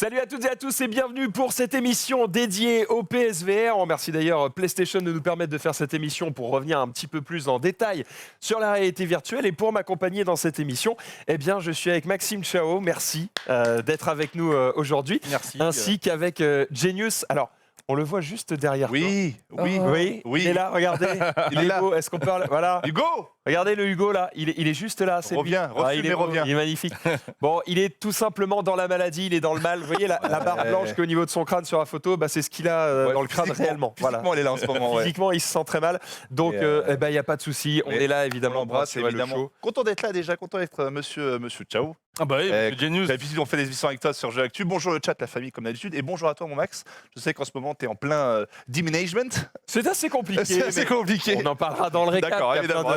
Salut à toutes et à tous et bienvenue pour cette émission dédiée au PSVR. On remercie d'ailleurs PlayStation de nous permettre de faire cette émission pour revenir un petit peu plus en détail sur la réalité virtuelle. Et pour m'accompagner dans cette émission, eh bien, je suis avec Maxime Chao. Merci d'être avec nous aujourd'hui. Merci. Ainsi qu'avec Genius. Alors, on le voit juste derrière toi. Oui. Oui, il est là, regardez. Il est là. Est-ce qu'on peut... Voilà. Hugo, Regardez le Hugo là, il est juste là. C'est lui. reviens, Il est beau, reviens. il est magnifique. Bon, il est tout simplement dans la maladie, il est dans le mal. Vous voyez la barre blanche qu'au niveau de son crâne sur la photo, c'est ce qu'il a dans le crâne réellement. Physiquement, elle est là en ce moment. Ouais. Physiquement, il se sent très mal. Donc, il n'y a pas de souci. On est là, évidemment. On l'embrasse, pour assurer le évidemment. show. Content d'être là déjà, content d'être monsieur Ciao. Ah bah oui, Genius. D'habitude, on fait des émissions avec toi sur Jeux Actu. Bonjour le chat, la famille, comme d'habitude. Et bonjour à toi, mon Max. Je sais qu'en ce moment, tu es en plein demanagement. C'est assez compliqué. C'est assez compliqué. On en parlera dans le récap. D'accord, évidemment.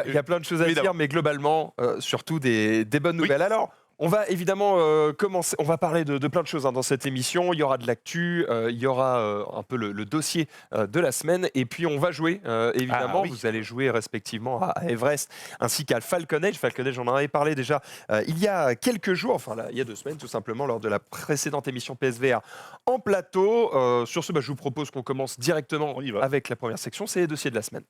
Il y a plein de choses à dire, mais globalement, surtout des bonnes nouvelles. Alors, on va évidemment commencer. On va parler de plein de choses dans cette émission. Il y aura de l'actu, il y aura un peu le dossier de la semaine. Et puis, on va jouer, évidemment. Ah oui. Vous allez jouer respectivement à Everest ainsi qu'à Falcon Age. Falcon Age, j'en avais parlé déjà il y a quelques jours, enfin, là, il y a 2 semaines, tout simplement, lors de la précédente émission PSVR en plateau. Sur ce, je vous propose qu'on commence directement On y va. avec la première section. C'est les dossiers de la semaine.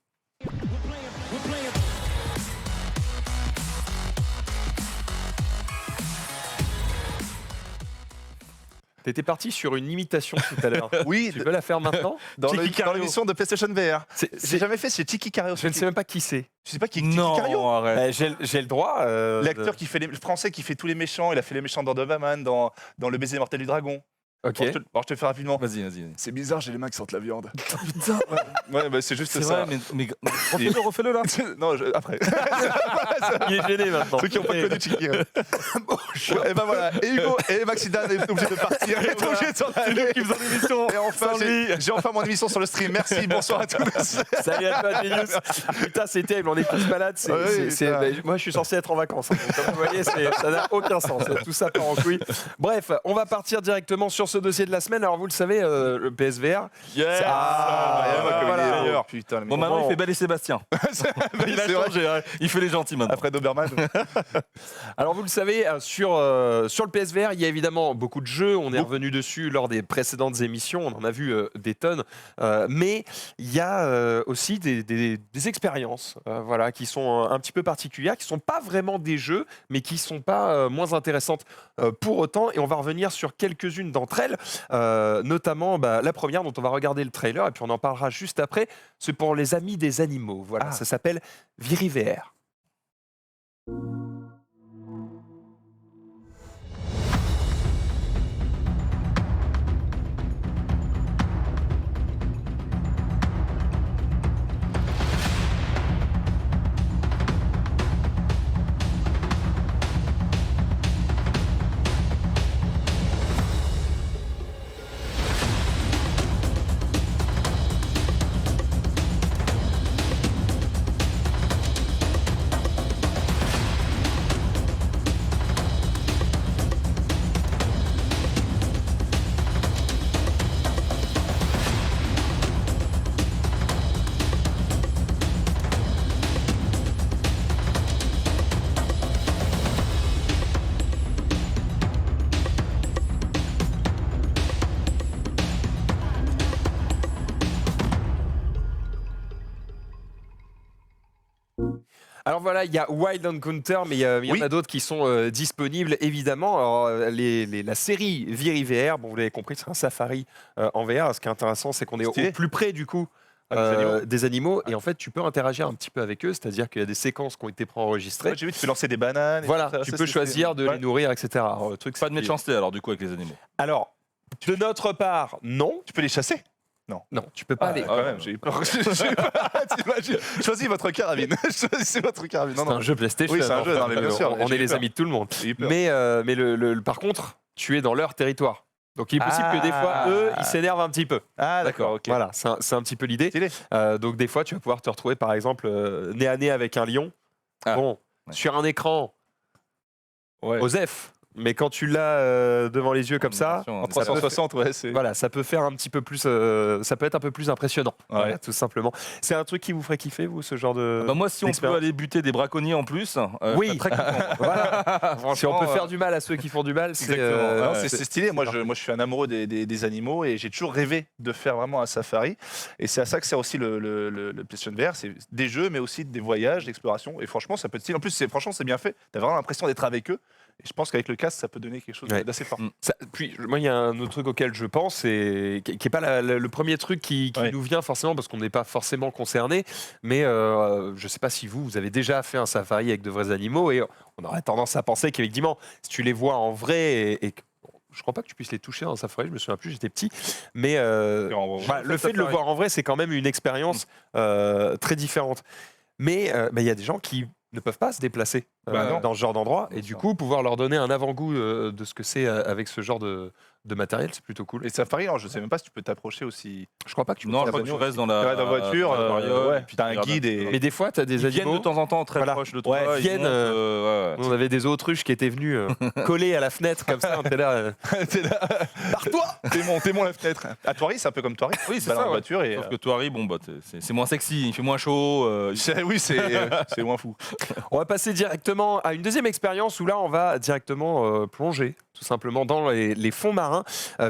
T'étais parti sur une imitation tout à l'heure. Oui, Tu veux la faire maintenant dans Chicky Cario. l'émission de PlayStation VR. C'est- J'ai jamais fait, c'est Chicky Cario. Je ne sais même pas qui c'est. Tu sais pas qui est Chicky Non, Cario? arrête. J'ai le droit. L'acteur qui fait le français qui fait tous les méchants, il a fait les méchants dans Doberman, dans Le baiser mortel du dragon. Ok. Bon, je te le fais rapidement. Vas-y. C'est bizarre, j'ai les mains qui sentent la viande. Putain, Ouais, c'est juste c'est ça. vrai, mais refais-le là. Non, après. Il est gêné maintenant. Ceux qui n'ont pas connu Chicky. Et ben voilà. Et Hugo et Maxidan est obligé de partir. Il est obligé de s'en aller. qui faisait l'émission. Et enfin, j'ai enfin mon émission sur le stream. Merci, bonsoir à tous. Salut à toi, Genius. Putain, c'est terrible. On est tous malades. Oui, ça. Moi, je suis censé être en vacances. Donc, comme vous voyez, ça n'a aucun sens. Tout ça part en couille. Bref, on va partir directement sur ce dossier de la semaine. Alors, vous le savez, le PSVR. Yes. voilà. Putain, le Bon, mec. maintenant il fait Belle et Sébastien. Il a C'est vrai. changé, hein. Il fait les gentils maintenant. Après Doberman. Alors, vous le savez, sur le PSVR, il y a évidemment beaucoup de jeux. On est revenu dessus lors des précédentes émissions. On en a vu des tonnes. Mais il y a aussi des expériences voilà, qui sont un petit peu particulières, qui ne sont pas vraiment des jeux, mais qui ne sont pas moins intéressantes pour autant. Et on va revenir sur quelques-unes d'entre elles, notamment la première dont on va regarder le trailer, et puis on en parlera juste après. C'est pour les amis des animaux. Voilà, ça s'appelle ViriVR. Alors voilà, il y a Wild Encounter, mais il y en a d'autres qui sont disponibles, évidemment. Alors, la série ViriVR, bon, vous l'avez compris, c'est un safari en VR. Ce qui est intéressant, c'est qu'on est au plus près, du coup, des animaux. Et en fait, tu peux interagir un petit peu avec eux, c'est-à-dire qu'il y a des séquences qui ont été préenregistrées. Ouais, j'ai vu, tu peux lancer des bananes. et Voilà, tout ça. tu Ça, peux c'est- choisir de Ouais. les nourrir, etc. Alors, le truc, Pas c'est de méchanceté alors du coup avec les animaux. Alors, de notre part, non. Tu peux les chasser. Non, tu peux pas aller. Quand même, j'ai eu peur. T'imagines. Choisis votre carabine. Choisissez votre carabine. Non, C'est non. un jeu PlayStation. Oui, c'est un jeu, non, mais bien sûr, On j'ai est eu les peur. amis de tout le monde. J'ai eu peur. Mais par contre, tu es dans leur territoire. Donc il est possible que des fois, eux, ils s'énervent un petit peu. Ah, d'accord, ok. Voilà, c'est un petit peu l'idée. Stylé. Donc des fois, tu vas pouvoir te retrouver, par exemple, nez à nez avec un lion. Ah, Bon, ouais. sur un écran, Ouais. Osef, mais quand tu l'as devant les yeux comme ça, En Ça 360, ouais, c'est. voilà, ça peut faire un petit peu plus, ça peut être un peu plus impressionnant, voilà, tout simplement. C'est un truc qui vous ferait kiffer, vous, ce genre de. Bah moi, si on peut d'expérience. aller buter des braconniers en plus, Oui. très content. Voilà. Si on peut faire du du mal à ceux qui font du mal, c'est. Exactement. Non, ouais, c'est stylé. Moi, je suis un amoureux des animaux et j'ai toujours rêvé de faire vraiment un safari. Et c'est à ça que sert aussi le PlayStation VR. C'est des jeux, mais aussi des voyages, d'exploration. Et franchement, ça peut être stylé. En plus, franchement, c'est bien fait. Tu as vraiment l'impression d'être avec eux. Et je pense qu'avec le casque, ça peut donner quelque chose Ouais. d'assez fort. Puis, moi, il y a un autre truc auquel je pense, et qui n'est pas le premier truc qui Ouais. nous vient forcément, parce qu'on n'est pas forcément concerné, mais je ne sais pas si vous avez déjà fait un safari avec de vrais animaux, et on aurait tendance à penser qu'effectivement, si tu les vois en vrai, je ne crois pas que tu puisses les toucher dans un safari, je me souviens plus, j'étais petit, mais voilà, le fait de le voir en vrai, c'est quand même une expérience très différente. Mais il y a des gens qui ne peuvent pas se déplacer non. dans ce genre d'endroit, et Bien du sûr. coup, pouvoir leur donner un avant-goût de ce que c'est avec ce genre de matériel, c'est plutôt cool. Les safaris, alors, je sais même pas si tu peux t'approcher aussi. Je crois pas que tu Non, peux je faire crois que ça. tu restes dans Tu la restes dans la voiture, dans la variole, ouais, et puis t'as tu un regardes guide et- Mais des fois, tu as des Ils viennent animaux. de temps en temps très Voilà. proches de toi. Ouais, ils viennent, montent, ouais. On avait des autruches qui étaient venus coller à la fenêtre comme ça. On était là. T'es là. Pars-toi. T'es mon la fenêtre. À Thoiry, c'est un peu comme Thoiry. Oui, Tu c'est vas dans ça. la Ouais. voiture et. Sauf que toi, Harry, bon, bah, c'est moins sexy, il fait moins chaud. Oui, c'est moins fou. On va passer directement à une deuxième expérience où là, on va directement plonger tout simplement dans les fonds marins,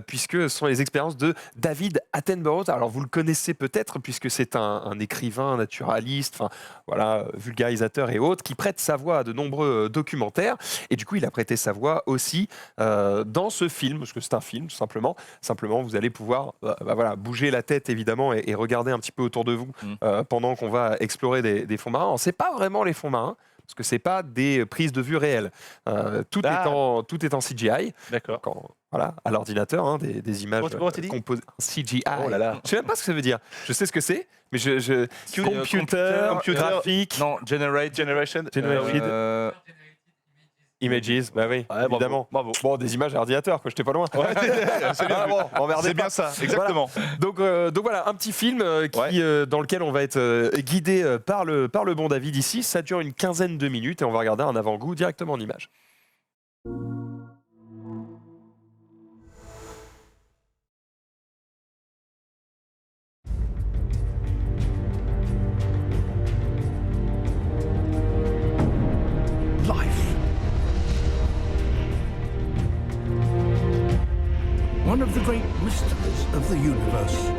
puisque ce sont les expériences de David Attenborough. Alors, vous le connaissez peut-être, puisque c'est un écrivain, naturaliste, voilà, vulgarisateur et autres, qui prête sa voix à de nombreux documentaires. Et du coup, il a prêté sa voix aussi dans ce film, parce que c'est un film, tout simplement. Simplement, vous allez pouvoir voilà, bouger la tête, évidemment, et regarder un petit peu autour de vous pendant qu'on va explorer des fonds marins. Ce n'est pas vraiment les fonds marins, parce que ce n'est pas des prises de vue réelles. Tout est en CGI. D'accord. Voilà, à l'ordinateur, hein, des images Comment t'as dit composées en CGI. Oh là là. Je sais même pas ce que ça veut dire. Je sais ce que c'est, mais computer, graphique, Non, Generation. Generated. images, bah oui, Ouais, évidemment. Bravo. Bon, des images à ordinateur, quoi, j'étais pas loin. Ouais, c'est bien, Ah, bon, emmerdez c'est pas. bien ça, exactement. Donc voilà, un petit film dans lequel on va être guidé par le bon David ici. Ça dure une quinzaine de minutes et on va regarder un avant-goût directement en images. Life. One of the great mysteries of the universe.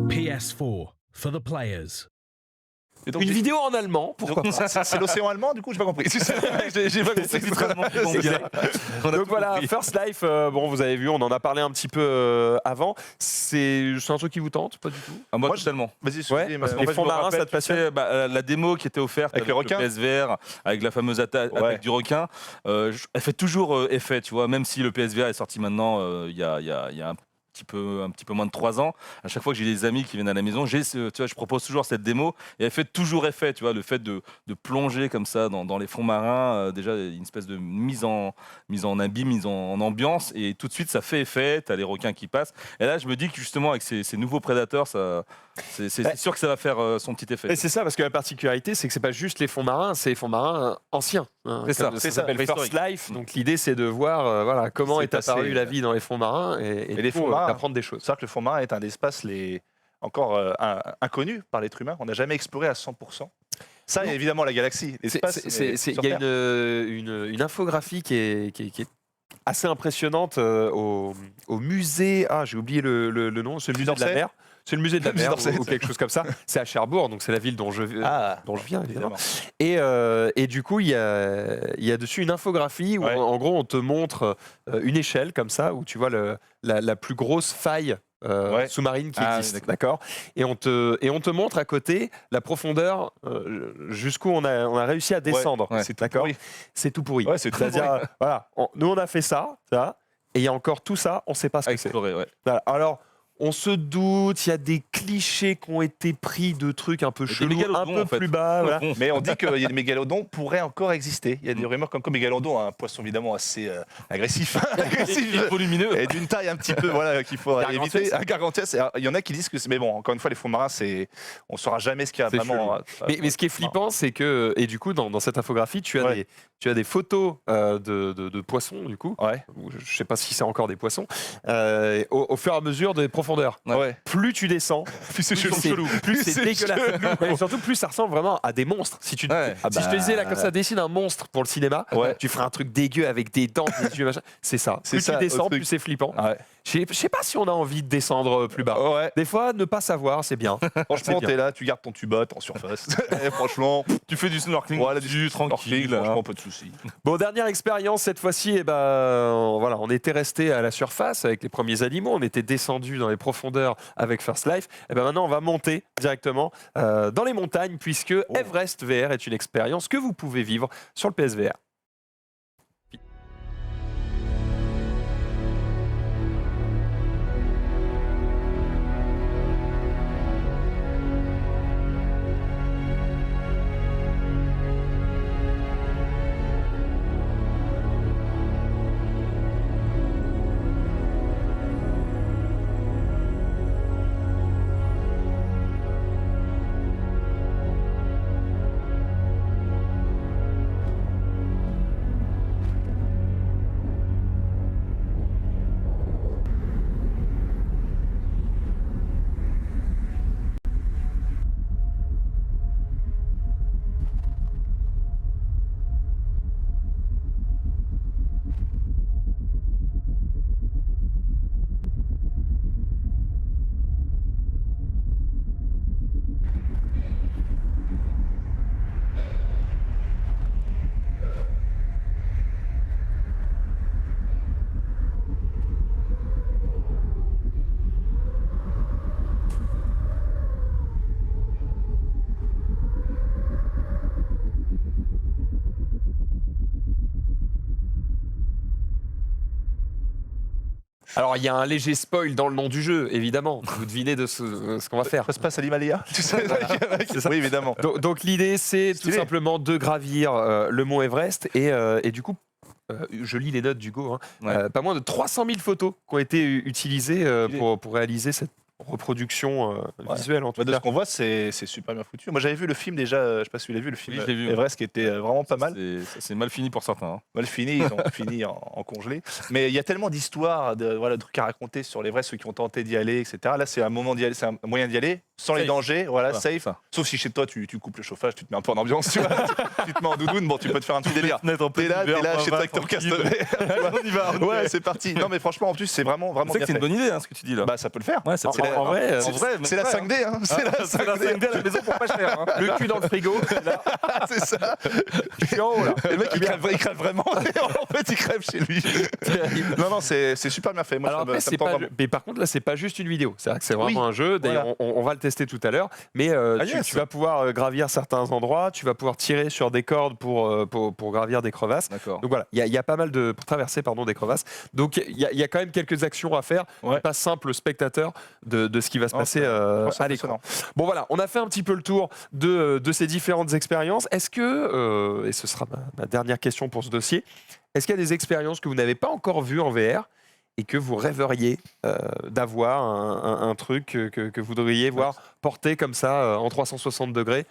PS4 for the players. Et donc, Une vidéo en allemand, pourquoi pas. c'est l'océan allemand, du coup, j'ai pas compris. J'ai pas compris. C'est extrêmement bon, bien. On a Donc tout voilà, compris. First Life, bon, vous avez vu, on en a parlé un petit peu avant. C'est un truc qui vous tente, pas du tout? Moi, Moi, totalement. Vas-y, Ouais, excusez, parce mais- que les En fait, fonds je me marins, rappelle, ça te tu sais, passionne? la démo qui était offerte Avec le requin PSVR, avec la fameuse attaque Ouais. du requin, elle fait toujours effet, tu vois, même si le PSVR est sorti maintenant il y a un petit peu moins de 3 ans. À chaque fois que j'ai des amis qui viennent à la maison, tu vois, je propose toujours cette démo et elle fait toujours effet, tu vois, le fait de plonger comme ça dans les fonds marins, déjà une espèce de mise en abîme, mise en ambiance, et tout de suite ça fait effet, t'as les requins qui passent. Et là je me dis que justement avec ces nouveaux prédateurs, c'est sûr que ça va faire son petit effet. Et c'est ça, parce que la particularité, c'est que c'est pas juste les fonds marins, c'est les fonds marins anciens. Hein, C'est ça, comme c'est ça ça, s'appelle First préhistorique. Life. Donc l'idée, c'est de voir voilà, comment C'est est apparue passé, la vie dans les fonds marins et les du coup, fonds marins, d'apprendre des choses. C'est vrai que le fond marin est un espace encore inconnu par l'être humain. On n'a jamais exploré à 100%. Ça, et évidemment, la galaxie. L'espace. Il y a une infographie qui est assez impressionnante au musée. Ah, j'ai oublié le nom, ce musée de la d'Orsay mer. c'est le musée de la Le musée mer d'Orsay. ou quelque chose comme ça. C'est à Cherbourg, donc c'est la ville dont je viens évidemment. Et du coup, il y a dessus une infographie où, Ouais. en gros, on te montre une échelle comme ça, où tu vois la plus grosse faille Ouais. sous-marine qui Ah, oui, existe. d'accord. D'accord. Et on te montre à côté la profondeur jusqu'où on a réussi à descendre. Ouais. C'est D'accord. pourri. C'est tout pourri. Ouais, c'est tout C'est-à-dire, pourri. voilà, nous on a fait ça, et il y a encore tout ça, on ne sait pas ce À que c'est. explorer, ouais. Voilà. Alors, on se doute, il y a des clichés qui ont été pris de trucs un peu Des chelous, un mégalodons, peu en fait. plus bas. Voilà. Mais on dit que les mégalodons pourraient encore exister. Il y a des rumeurs comme quoi mégalodon, un poisson évidemment assez agressif. Et volumineux. Et d'une taille un petit peu qu'il faut Gargantuesque. éviter. Un gargantuesque. Il y en a qui disent que c'est. Mais bon, encore une fois, les fonds marins, on ne saura jamais ce qu'il y a C'est vraiment. Mais ce qui est flippant, c'est que, et du coup, dans cette infographie, tu as, Ouais. tu as des photos de poissons, du coup. Ouais. Ou je ne sais pas si c'est encore des poissons, au fur et à mesure des profondeurs. Ouais. Plus tu descends, Puis c'est chelou. plus c'est C'est dégueulasse. chelou. Et surtout, plus ça ressemble vraiment à des monstres. Si, Ouais. si je te disais là, comme ça, dessine un monstre pour le cinéma, Ouais. tu ferais un truc dégueu avec des dents, des yeux, machin. C'est ça. C'est Plus ça, tu descends, le truc. plus c'est flippant. Ouais. Je sais pas si on a envie de descendre plus bas. Ouais. Des fois, ne pas savoir, c'est bien. Franchement, bien. t'es là, tu gardes ton tuba, t'es en surface. Et franchement, Tu fais du snorkeling voilà, dessus, tranquille. hein. Franchement, pas de soucis. Bon, dernière expérience cette fois-ci, voilà, on était resté à la surface avec les premiers animaux, on était descendu dans les profondeurs avec First Life. Et ben maintenant, on va monter directement dans les montagnes puisque Everest VR est une expérience que vous pouvez vivre sur le PSVR. Alors, il y a un léger spoil dans le nom du jeu, évidemment. Vous devinez de ce qu'on va faire. Ça se passe à l'Himalaya tu sais, C'est ça. Oui, évidemment. Donc l'idée, c'est tout Stylé. simplement de gravir le mont Everest et du coup, je lis les notes d'Hugo, Ouais. pas moins de 300 000 photos qui ont été utilisées Stylé. pour réaliser cette reproduction visuelle en tout De cas. ce qu'on voit, c'est super bien foutu. Moi, j'avais vu le film déjà, je sais pas si vous l'avez vu, le film Oui, je l'ai vu. Everest, qui était vraiment pas mal. C'est mal fini pour certains. hein. Mal fini, ils ont fini en congelé. Mais il y a tellement d'histoires, de trucs à raconter sur l'Everest, ceux qui ont tenté d'y aller, etc. Là, c'est un moment d'y aller, c'est un moyen d'y aller, sans les Safe. dangers, voilà, Voilà, safe. ça. Sauf si chez toi, tu coupes le chauffage, tu te mets un peu en ambiance, tu vois. tu te mets en doudoune, bon, tu peux te faire un petit délire. T'es là, chez toi avec ton casque. On y va. Ouais, c'est parti. Non, mais franchement, en plus, c'est vraiment C'est bien c'est une fait. bonne idée, hein, ce que tu dis là. Bah, ça peut le faire. Ouais, c'est C'est la- en vrai, c'est la 5D, hein. C'est la C'est la 5D. 5D à la maison pour pas cher. hein. Le cul dans le frigo, là, C'est ça. je suis en haut là. Et le mec, il crève vraiment. En fait, il crève chez lui. Non, non, c'est super bien fait. Moi, Alors ça me- après, ça me c'est tente pas, vraiment. mais par contre là, c'est pas juste une vidéo. C'est vraiment Oui, un jeu. D'ailleurs, voilà. on va le tester tout à l'heure. Mais yes. tu vas pouvoir gravir certains endroits. Tu vas pouvoir tirer sur des cordes pour gravir des crevasses. D'accord. Donc voilà, il y a pas mal de pour traverser des crevasses. Donc il y a quand même quelques actions à faire. Ouais. Pas simple spectateur de ce qui va se Non, passer c'est à l'écran. impressionnant. Bon voilà, on a fait un petit peu le tour de ces différentes expériences. Est-ce que, et ce sera ma dernière question pour ce dossier, est-ce qu'il y a des expériences que vous n'avez pas encore vues en VR et que vous rêveriez d'avoir un truc que vous voudriez voir porté comme ça en 360 degrés,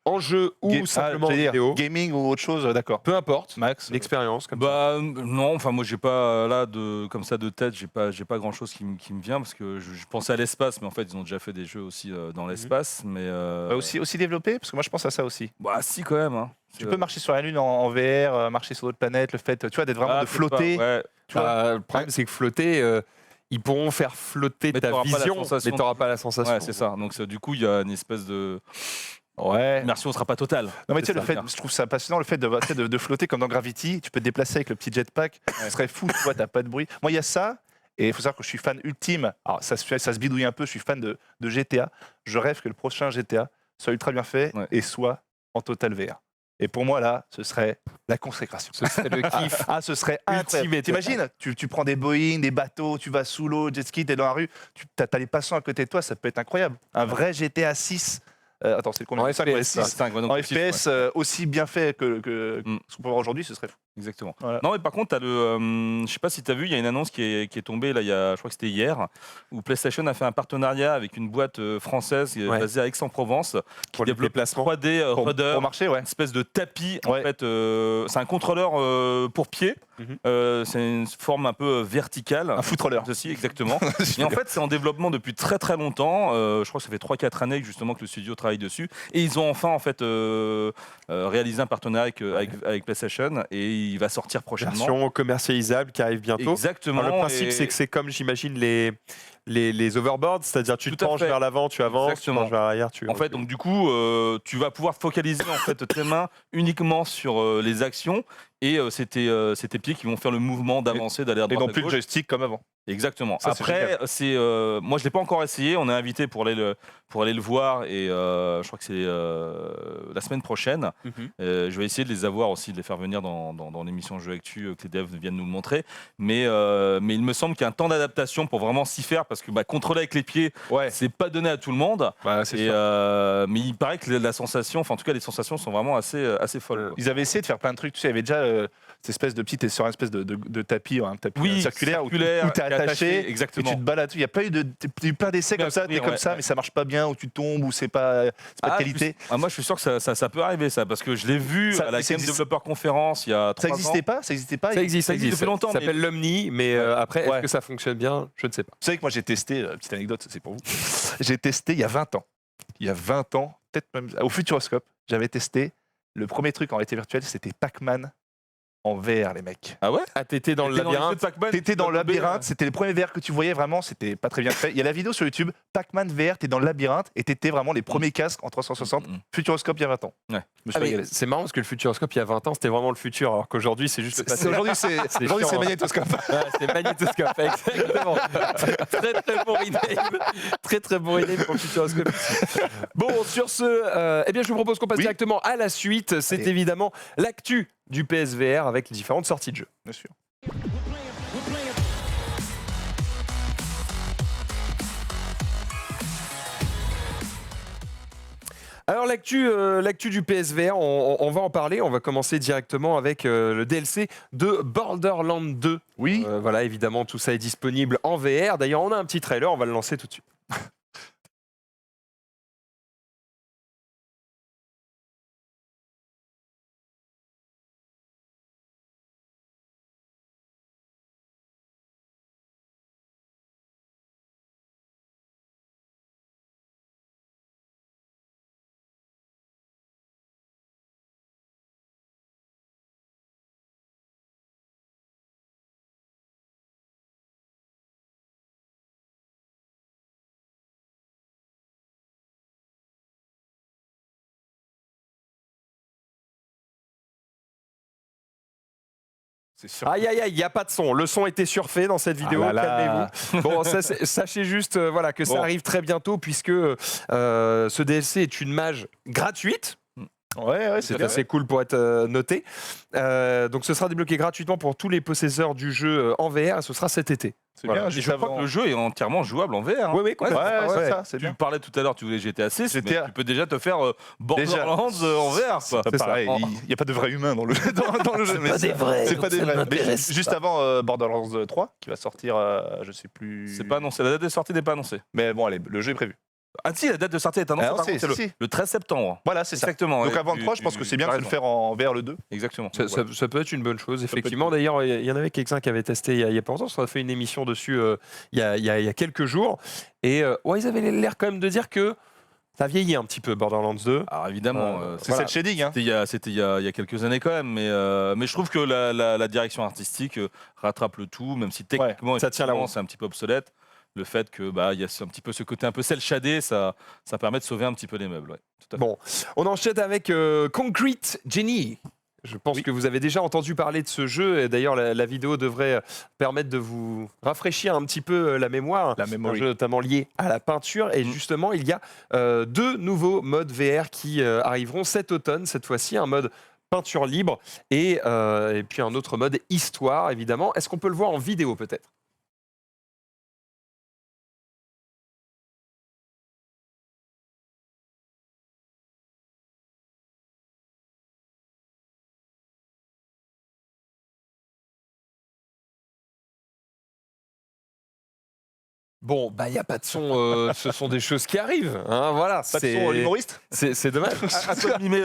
en jeu ou simplement en j'allais dire, vidéo, gaming ou autre chose, d'accord. peu importe, Max. une expérience comme ça. Bah non, enfin moi j'ai pas là comme ça de tête, j'ai pas grand chose qui me vient parce que je pensais à l'espace, mais en fait ils ont déjà fait des jeux aussi dans l'espace, mais Aussi développé, parce que moi je pense à ça aussi. bah si quand même. Hein. Tu peux marcher sur la Lune en VR, marcher sur d'autres planètes, le fait, tu vois, d'être vraiment de flotter. Ouais. Tu vois. Le problème, c'est que flotter, ils pourront faire flotter Mais ta t'auras pas la vision, sensation. mais tu n'auras pas la sensation. Ouais, c'est ça. Donc du coup, il y a une espèce de Ouais. immersion sera pas totale. Non mais tu sais, C'est le ça. fait, je trouve ça passionnant le fait de flotter comme dans Gravity. Tu peux te déplacer avec le petit jetpack. Ce serait fou, tu vois, t'as pas de bruit. Moi, il y a ça. Et il faut savoir que je suis fan ultime. Alors, ça se bidouille un peu. Je suis fan de GTA. Je rêve que le prochain GTA soit ultra bien fait Ouais. et soit en total VR. Et pour moi, là, ce serait la consécration. Ce serait le kiff. Ah, ce serait incroyable. Ultimate. T'imagines, tu prends des Boeing, des bateaux, tu vas sous l'eau, jet ski, t'es dans la rue, t'as les passants à côté de toi, ça peut être incroyable. Un vrai GTA 6. Attends, c'est combien En de temps, FPS, six. 5, En FPS aussi bien fait que Mm. ce qu'on peut voir aujourd'hui, ce serait fou. Exactement. Voilà. Non, mais par contre, je sais pas si tu as vu, il y a une annonce qui est tombée là, je crois que c'était hier, où PlayStation a fait un partenariat avec une boîte française Ouais. basée à Aix-en-Provence qui Pour les développe déplacements. 3D Pour rudder, marcher, ouais. une espèce de tapis. En Ouais. fait, c'est un contrôleur pour pied. Mhm. C'est une forme un peu verticale. Un foot roller. Ceci, exactement. Et en fait, c'est en développement depuis très très longtemps. Je crois que ça fait 3-4 années justement que le studio travaille dessus. Et ils ont enfin en fait réalisé un partenariat avec PlayStation et il va sortir prochainement. Version commercialisable qui arrive bientôt. Exactement. Alors, le principe, et- c'est que c'est comme, j'imagine, les overboards, c'est-à-dire tu te Tout à penches fait. vers l'avant, tu avances, Exactement. tu penches vers l'arrière, tu... En fait, donc du coup, tu vas pouvoir focaliser en fait tes mains uniquement sur les actions et c'est tes pieds qui vont faire le mouvement d'avancer, d'aller à Et droite non à plus le gauche. joystick comme avant. Exactement. Ça, c'est Après, moi je l'ai pas encore essayé. On est invité pour aller le voir et je crois que c'est la semaine prochaine. Mhm. Je vais essayer de les avoir aussi, de les faire venir dans l'émission Jeux Actu que les devs viennent nous le montrer. Mais il me semble qu'il y a un temps d'adaptation pour vraiment s'y faire parce que contrôler avec les pieds, Ouais. c'est pas donné à tout le monde. Bah, c'est Et, sûr. mais il paraît que la sensation, enfin en tout cas les sensations sont vraiment assez folles. quoi. Ils avaient essayé de faire plein de trucs. Tu sais, il y avait déjà cette espèce de petit, t'es sur un espèce de tapis, un tapis Oui, circulaire où qui t'es est attaché. Et exactement. tu te balades. Il y a pas eu plein d'essais Mais comme ça, à t'es courir, comme ouais, ça, ouais. mais ça marche pas bien, ou tu tombes, ou c'est pas de qualité. Moi je suis sûr que ça peut arriver ça, parce que je l'ai vu Ça- à la ça Game existe- Developer Conference il y a 3 Ça ans. existait pas, ça existait pas. Ça existe, ça existe depuis longtemps, Ça s'appelle l'Omni, mais après, est-ce Ouais. que ça fonctionne bien? Je ne sais pas. Vous savez que moi j'ai testé, petite anecdote, c'est pour vous. J'ai testé il y a 20 ans. Il y a 20 ans, peut-être même au Futuroscope, j'avais testé le premier truc en réalité virtuelle, c'était Pac-Man en VR, les mecs. Ah ouais. Ah, t'étais dans le T'étais les jeux de labyrinthe. Pac-Man, T'étais tu dans le dois tomber, labyrinthe, c'était les premiers VR que tu voyais vraiment, c'était pas très bien fait. Il y a la vidéo sur YouTube, Pac-Man VR, t'es dans le labyrinthe et t'étais vraiment les premiers casques en 360. Futuroscope il y a 20 ans. Ouais. Je me suis Ah, mais régalé. c'est marrant parce que le Futuroscope, il y a 20 ans, c'était vraiment le futur, alors qu'aujourd'hui, c'est juste le passé. Aujourd'hui, c'est chiant, magnétoscope. Ah, c'est magnétoscope, exactement. Très très bon rename. Très très bon rename pour le Futuroscope. Bon, sur ce, eh bien, je vous propose qu'on passe Oui. directement à la suite. C'est Allez. évidemment l'actu du PSVR avec les différentes sorties de jeux. Bien sûr. Alors l'actu du PSVR, on va en parler. On va commencer directement avec le DLC de Borderlands 2. Oui. Voilà, évidemment, tout ça est disponible en VR. D'ailleurs, on a un petit trailer, on va le lancer tout de suite. C'est sûr. Aïe aïe aïe, il n'y a pas de son. Le son était surfait dans cette vidéo, Ah là là. calmez-vous. Bon, sachez juste voilà, que ça Bon. arrive très bientôt puisque ce DLC est une mage gratuite. Ouais, C'est bien. assez cool pour être noté. Donc ce sera débloqué gratuitement pour tous les possesseurs du jeu en VR et ce sera cet été. C'est Voilà. bien, Et juste je crois avant. que le jeu est entièrement jouable en VR. hein. Oui, oui, complètement. Ouais, c'est ça, c'est Tu bien. parlais tout à l'heure, tu voulais GTA 6, mais GTA. tu peux déjà te faire Borderlands en VR. Quoi. C'est pareil, il n'y a pas de vrais humains dans le, dans le jeu. mais pas des vrais, C'est pas des ça vrais. Mais m'intéresse juste pas. avant Borderlands 3, qui va sortir, je sais plus. C'est pas annoncé, la date de sortie n'est pas annoncée. Mais bon, allez, le jeu est prévu. Ah si, la date de sortie est annoncée, Ah, par si, contre, c'est si. le 13 septembre. Voilà, c'est ça. Exactement. Donc ouais, avant le 3, je pense que c'est bien de t'as se le raison. faire en VR le 2. Exactement. Ça peut être une bonne chose, peut effectivement. être D'ailleurs, il y en avait quelqu'un qui avait testé il y a pas longtemps. On a fait une émission dessus il y a quelques jours. Et ouais, ils avaient l'air quand même de dire que Ça a vieilli un petit peu Borderlands 2. Alors évidemment, C'est Voilà. cel shading, hein. c'était il y a quelques années quand même, mais je trouve que la direction artistique rattrape le tout, même si techniquement ça tient la effectivement, route. c'est un petit peu obsolète. Le fait que il y a un petit peu ce côté un peu cel shadé, ça permet de sauver un petit peu les meubles. Ouais, tout à fait. Bon, on enchaîne avec Concrete Genie. Je pense que vous avez déjà entendu parler de ce jeu et d'ailleurs la vidéo devrait permettre de vous rafraîchir un petit peu la mémoire. La Un memory. jeu notamment lié à la peinture et justement il y a 2 nouveaux modes VR qui arriveront cet automne cette fois-ci, un mode peinture libre et puis un autre mode histoire évidemment. Est-ce qu'on peut le voir en vidéo peut-être ? Bon, bah il n'y a pas de son, ce sont des choses qui arrivent. Hein, voilà, Pas de son l'humoriste. c'est dommage. À toi de mimer,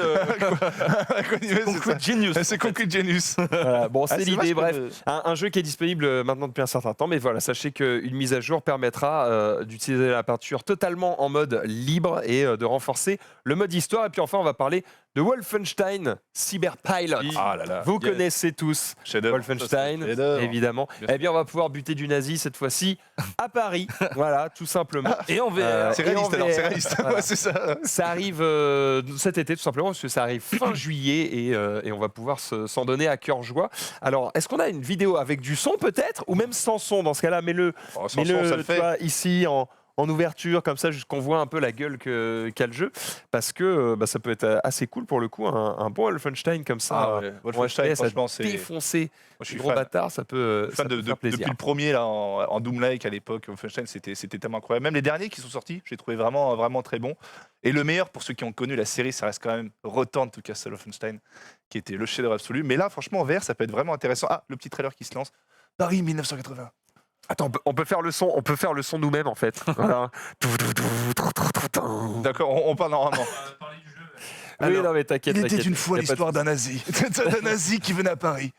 Concrete Genius. C'est Concrete Genius. Voilà, bon, c'est Ah, l'idée, dommage bref. Un jeu qui est disponible maintenant depuis un certain temps, mais voilà, sachez qu'une mise à jour permettra d'utiliser la peinture totalement en mode libre et de renforcer le mode histoire. Et puis enfin, on va parler de Wolfenstein Cyberpilot. Ah là là. Vous Yes. connaissez tous Chef-d'œuvre. Wolfenstein, Chef-d'œuvre. évidemment. Bien Eh bien, on va pouvoir buter du nazi cette fois-ci à Paris. Voilà, tout simplement. Et en VR. C'est Et en réaliste alors, VR. c'est réaliste. Voilà. Ouais, c'est ça. Ça arrive cet été, tout simplement, parce que ça arrive fin juillet et on va pouvoir s'en donner à cœur joie. Alors, est-ce qu'on a une vidéo avec du son peut-être ou même sans son dans ce cas-là? Mets-le Oh, sans son, ça le tu fait. vois, ici en ouverture, comme ça, juste qu'on voit un peu la gueule qu'a le jeu. Parce que ça peut être assez cool pour le coup, un bon Wolfenstein comme ça. Ah ouais, Wolfenstein, FPS, franchement, c'est. Moi, défoncer je suis gros fan. bâtard, ça peut, Fan ça peut faire plaisir. depuis le premier là, en Doom-like à l'époque, Wolfenstein, c'était tellement incroyable. Même les derniers qui sont sortis, j'ai trouvé vraiment, vraiment très bon. Et le meilleur, pour ceux qui ont connu la série, ça reste quand même Return to Castle Wolfenstein, qui était le chef-d'œuvre absolu. Mais là, franchement, en VR, ça peut être vraiment intéressant. Ah, le petit trailer qui se lance. Paris 1980. Attends, on peut faire le son nous-mêmes en fait. Voilà. D'accord, on parle normalement. Oui, Alors, non mais t'inquiète. il était t'inquiète. une fois Y a pas de l'histoire d'un nazi. d'un nazi qui venait à Paris.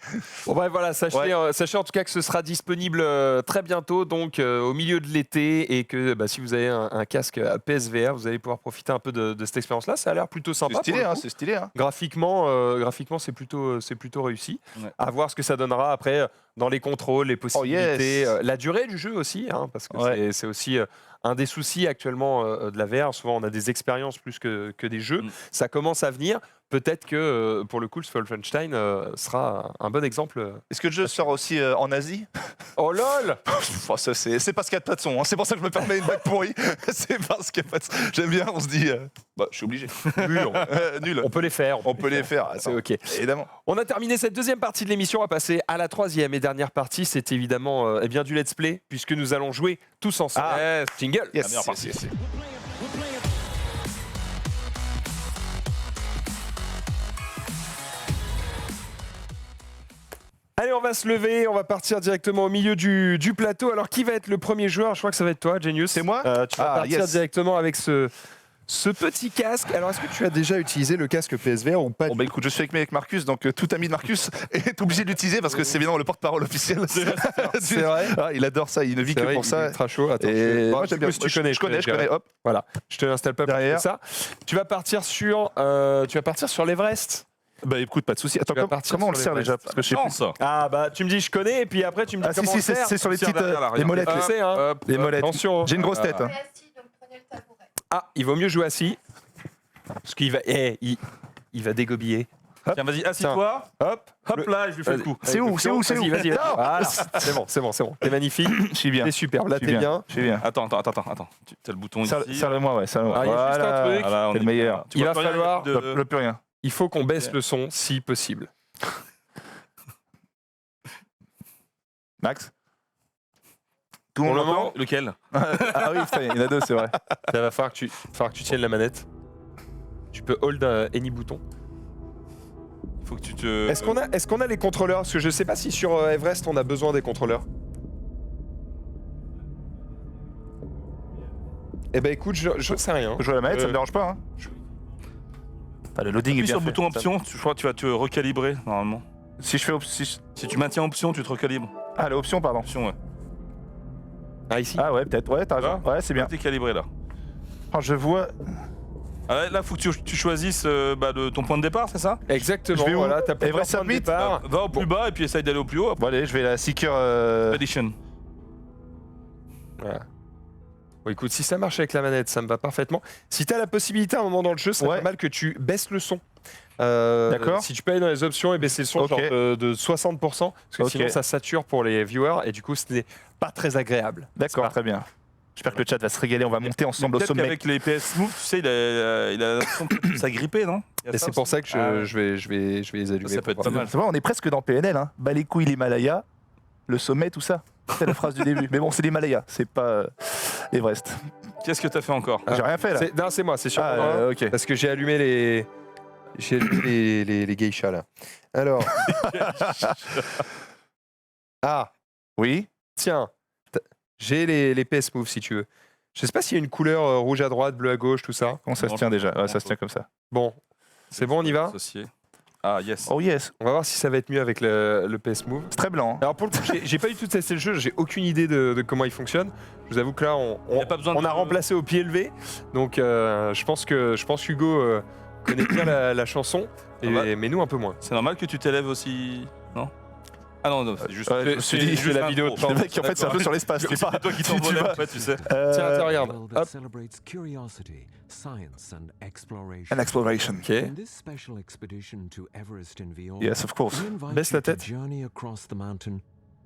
Bon bref, voilà, sachez, Ouais. sachez en tout cas que ce sera disponible très bientôt, donc au milieu de l'été, et que si vous avez un casque à PSVR, vous allez pouvoir profiter un peu de cette expérience-là. Ça a l'air plutôt sympa. C'est stylé, pour le hein, coup. c'est stylé. Hein. Graphiquement, c'est plutôt réussi. Ouais. À voir ce que ça donnera après dans les contrôles, les possibilités, yes. la durée du jeu aussi, hein, parce que Ouais. c'est aussi un des soucis actuellement de la VR. Souvent, on a des expériences plus que des jeux. Mm. Ça commence à venir. Peut-être que pour le coup, le Wolfenstein sera un bon exemple. Est-ce que le jeu sort aussi en Asie? Oh lol! Oh, ça, c'est parce qu'il n'y a pas de son. Hein. C'est pour ça que je me permets une bague pourrie. C'est parce qu'il n'y a pas de son. J'aime bien, on se dit. Bah, je suis obligé. Nul. On peut les faire. On peut les faire. C'est Attends, ok. évidemment. On a terminé cette deuxième partie de l'émission. On va passer à la troisième et dernière partie. C'est évidemment eh bien du let's play, puisque nous allons jouer tous ensemble. Ah. Jingle. Yes, La meilleure yes, partie. yes. Allez, on va se lever. On va partir directement au milieu du plateau. Alors, qui va être le premier joueur? Je crois que ça va être toi, Genius. C'est moi Tu vas Ah, partir yes. directement avec ce petit casque. Alors, est-ce que tu as déjà utilisé le casque PSVR ou pas? Bon bah écoute, je suis avec Marcus, donc tout ami de Marcus est obligé de l'utiliser parce que c'est évidemment le porte-parole officiel. C'est vrai. Ah, il adore ça, il ne vit C'est que vrai, pour il est ça. ultra chaud. Attends, Et bon, moi du j'aime coup, bien. si tu connais, je connais. Hop. Voilà, je te l'installe pas plus Derrière. que ça. Tu vas partir sur l'Everest. Bah écoute, pas de souci. Attends, Tu vas partir comment on le sur sert les déjà? restes. Parce que je sais plus. Chance. Ah bah tu me dis je connais et puis après tu me dis Ah si, comment si, on le faire. c'est sur les Tire petites derrière, là, les regarde. molettes. Je sais, hein. Hop, Les hop. molettes. Attention. J'ai une grosse tête. Vous hein. êtes assis, donc prenez le tabouret. Ah, il vaut mieux jouer assis. Parce qu'il va, il va dégobiller. Tiens, vas-y, assis-toi. Hop, Hop là, je lui fais le coup. C'est où, c'est où, c'est où? Vas-y, vas-y. Non. Voilà. C'est bon. T'es magnifique. Je suis bien. T'es superbe. Là, Je suis t'es bien. Je suis bien. Attends. Tu as le bouton ici. Serre-le-moi, ouais, serre-le-moi. Ah, il y a juste un Voilà. truc. Voilà, on C'est le est meilleur. bien. Tu Il vois va plus rien falloir- de- Hop, plus rien. Il faut qu'on baisse le son si possible. Max Tout Pour le monde le l'entend moment, Lequel? Ah oui, putain, il y en a deux, c'est vrai. ça va falloir que tu tiennes la manette. Tu peux hold any bouton. Il faut que tu te. Est-ce qu'on a les contrôleurs? Parce que je sais pas si sur Everest on a besoin des contrôleurs. Eh ben écoute, je sais rien. Je joue à la manette, ça Euh, me dérange pas. Hein. Ah, le loading est Appuie bien sur le fait. bouton option, je crois que tu vas te recalibrer normalement. Si je fais option. Si tu maintiens option, tu te recalibres. Ah, l'option, pardon. Option, ouais. Ah ici. Ah ouais, peut-être. Ouais, t'as raison. Ouais, c'est bien. T'es calibré là. Oh, je vois. Ah, là, faut que tu choisisses ton point de départ, c'est ça? Exactement, Je vais où? voilà, t'as plusieurs Everest points de Summit départ. Va au plus bas et puis essaye d'aller au plus haut. Bon allez, je vais la Seeker... Edition. Voilà. Bon, écoute, si ça marche avec la manette, ça me va parfaitement. Si tu as la possibilité à un moment dans le jeu, c'est Ouais. pas mal que tu baisses le son. D'accord. Si tu peux aller dans les options et baisser le son Ok. genre de 60%, parce que Ok. sinon ça sature pour les viewers et du coup ce n'est pas très agréable. D'accord, très bien. J'espère que le chat va se régaler, on va monter ensemble au Peut-être sommet. qu'avec les PS Move, tu sais, il a l'impression que ça grippait, non? Il y a Et ça c'est pour aussi. ça que je vais les allumer. Ça peut pour être voir. pas mal. C'est vrai, on est presque dans PNL, hein. Bas les couilles l'Himalaya, le sommet, tout ça. C'est la phrase du début. Mais bon, c'est l'Himalaya, c'est pas Everest. Qu'est-ce que t'as fait encore? Ah. J'ai rien fait là. Non, c'est moi, c'est sûr. Ah, ok. Parce que j'ai allumé les. J'ai allumé les geishas là. Alors. Ah, Oui. tiens. J'ai les PS Move si tu veux. Je sais pas s'il y a une couleur rouge à droite, bleu à gauche, tout ça. Comment ça se Non, tient déjà? non, Ouais, ça se non. tient comme ça. Bon, c'est bon, on y va. Associé. Ah, yes. Oh yes, On va voir si ça va être mieux avec le PS Move. c'est très blanc. hein. Alors pour le coup, j'ai pas du tout testé le jeu, j'ai aucune idée de comment il fonctionne. Je vous avoue que là, Il y a pas besoin on de- a remplacé au pied levé. Donc je pense qu'Hugo connaît bien la chanson, Ah bah. mais nous un peu moins. C'est normal que tu t'élèves aussi, non? Ah non, non, c'est juste. Ouais, je me suis dit, c'est je fais la l'intro. vidéo de Le mec, en fait, c'est un peu sur l'espace. C'est C'est pas toi qui si tu t'envolais, vas- en fait, tu sais. Tiens, regarde. World that Hop. celebrates curiosity, science and exploration. An exploration. Ok. In this special expedition to Everest in Vior, Yes, of course. we invite Baisse you la to tête. journey across the mountain,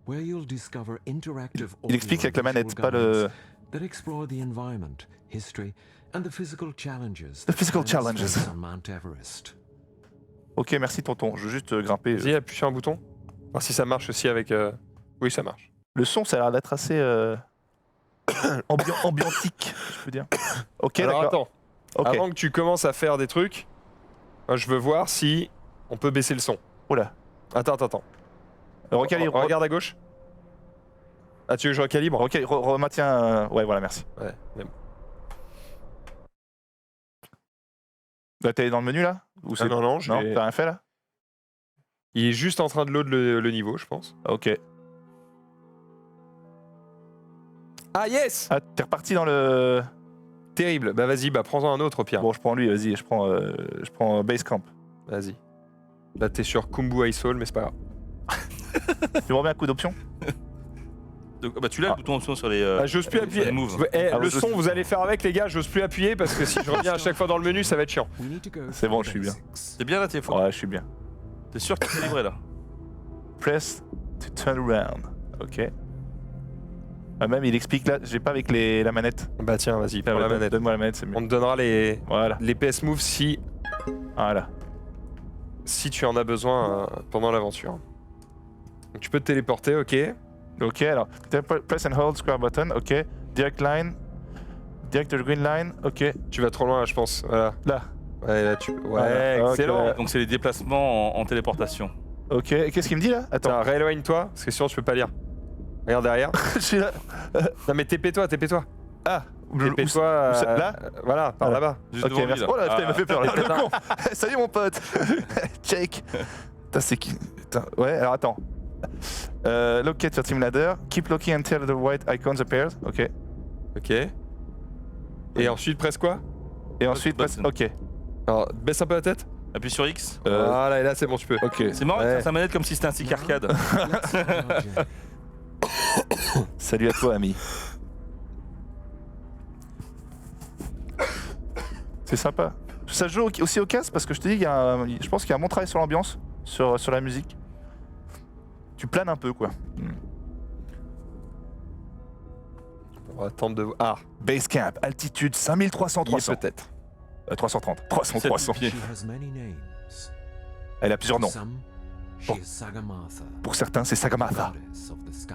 where you'll discover interactive Il explique avec la audio and manette, visual pas le. guides that explore the environment, history, and the physical challenges. The that physical climbers challenges. face on Mount Everest. Ok, merci tonton. Je veux juste grimper. Vas-y, appuie sur un bouton. Voir si ça marche aussi avec. Oui, ça marche. Le son, ça a l'air d'être assez ambiantique, je peux dire. Ok, Alors d'accord. attends, Ok. avant que tu commences à faire des trucs, moi, je veux voir si on peut baisser le son. Oula. Attends. Recalibre. Regarde à gauche. Ah, tu veux que je recalibre? Ok, remaintiens. Ouais, voilà, merci. Ouais, mais bon. Là, t'es dans le menu là? Ou Ah, non, Non, j'ai- t'as rien fait là? Il est juste en train de load le niveau, je pense. Ok. Ah yes! Ah, t'es reparti dans le. Terrible. Bah vas-y, bah prends-en un autre au pire. Bon, je prends lui, vas-y, je prends Basecamp. Vas-y. Là t'es sur Kumbu Iceall, mais c'est pas grave. Tu me remets un coup d'option? Donc, bah, tu l'as le bouton option sur les. Ah, j'ose plus sur appuyer. les moves. Eh, Ah, le je- son, vous allez faire avec les gars, j'ose plus appuyer parce que si je reviens à chaque fois dans le menu, ça va être chiant. We need to go C'est bon, je suis bien. basics. T'es bien là, t'es fort. Ouais, je suis bien. T'es sûr que t'es calibré là? Press to turn around. Ok. Ah, même il explique là, j'ai pas avec la manette. Bah tiens, vas-y, prends la manette. Donne-moi la manette, c'est mieux. On te donnera les Voilà, PS Moves si voilà. tu en as besoin pendant l'aventure. Donc tu peux te téléporter, ok. Ok, alors, press and hold square button, ok. Direct line, direct to the green line, ok. Tu vas trop loin, je pense. Voilà. Là, Ouais, là tu. Ouais, Voilà. Ok, excellent. ouais. Donc c'est les déplacements en téléportation. ok. Et qu'est-ce qu'il me dit là? Attends, Attends, rééloigne-toi, parce que sinon tu peux pas lire. Regarde derrière. je suis là. Non mais TP-toi. Ah, TP-toi. où ça- là Voilà, par Voilà. là-bas. Juste Ok, devant lui, merci. là. Oh là, putain, il m'a fait peur là. Ah. Le con. Salut mon pote. Check. Putain, c'est qui? Putain, ouais, alors attends. Locate your team ladder. Keep looking until the white icons appears. Ok. Ok. Et ensuite, presse quoi? Et ensuite, press. button. Ok. Alors, baisse un peu la tête. Appuie sur X. Voilà, et là c'est bon, tu peux. Ok. C'est marrant, Ouais. il fait sa manette comme si c'était un stick arcade. Let's start our journey. Salut à toi, ami. C'est sympa. Ça joue aussi au casque parce que je te dis, je pense qu'il y a un bon travail sur l'ambiance, sur la musique. Tu planes un peu, quoi. On va attendre de. Ah, Basecamp, altitude 5300, il y est 300. peut-être. 330. 300, 300. pieds. She has many names. Elle a plusieurs noms. Some, she Bon. is Sagamatha, Pour certains, c'est Sagamata, goddess of the sky.